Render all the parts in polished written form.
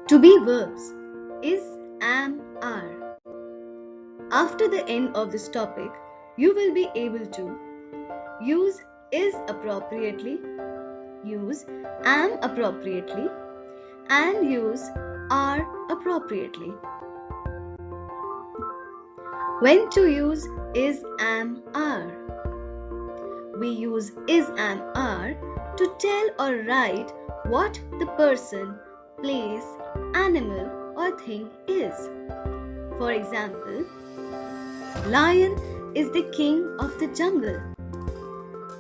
To be verbs is, am, are. After the end of this topic, you will be able to use is appropriately, use am appropriately, and use are appropriately. When to use is, am, are? We use is, am, are to tell or write what the person, place, animal or thing is. For example, lion is the king of the jungle.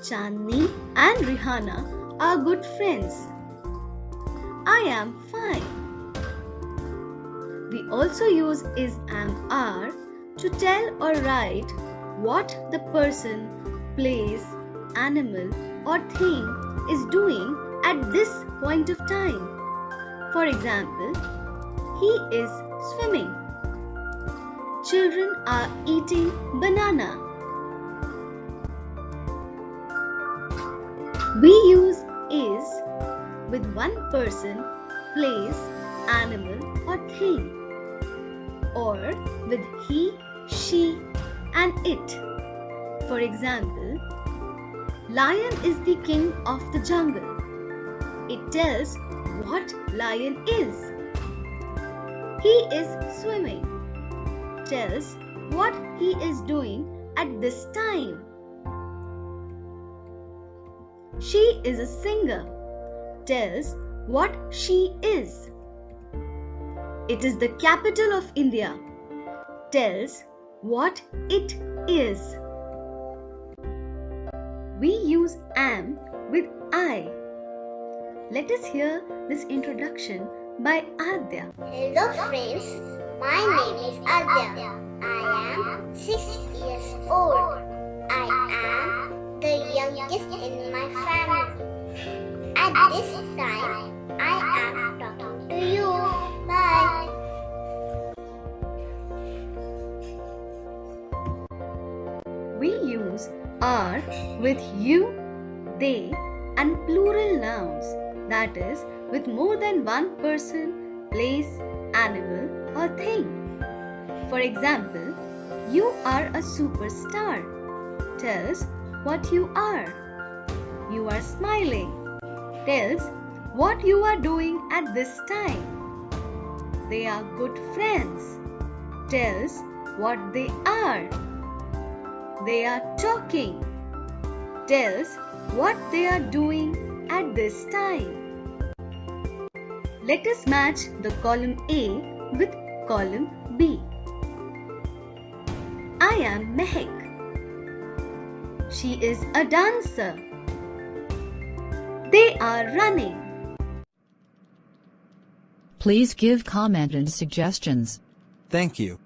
Chandni and Rihanna are good friends. I am fine. We also use is, am, are to tell or write what the person, place, animal or thing is doing at this point of time. For example, he is swimming. Children are eating banana. We use is with one person, place, animal or thing, or with he, she and it. For example, lion is the king of the jungle. It tells what lion is. He is swimming. Tells what he is doing at this time. She is a singer. Tells what she is. It is the capital of India. Tells what it is. We use am with I. Let us hear this introduction by Adya. Hello friends, my name is Adya. I am 6 years old. I am the youngest in my family. At this time, I am talking to you. Bye. We use are with you, they and plural nouns, that is with more than one person, place, animal or thing. For example, you are a superstar tells what you are. You are smiling tells what you are doing at this time. They are good friends tells what they are. They are talking tells what they are doing at this time. Let us match the column A with column B. I am Mehak. She is a dancer. They are running. Please give comment and suggestions. Thank you.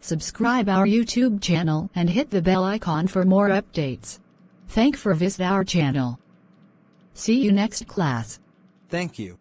Subscribe our YouTube channel and hit the bell icon for more updates. Thank for visit our channel. See you next class. Thank you.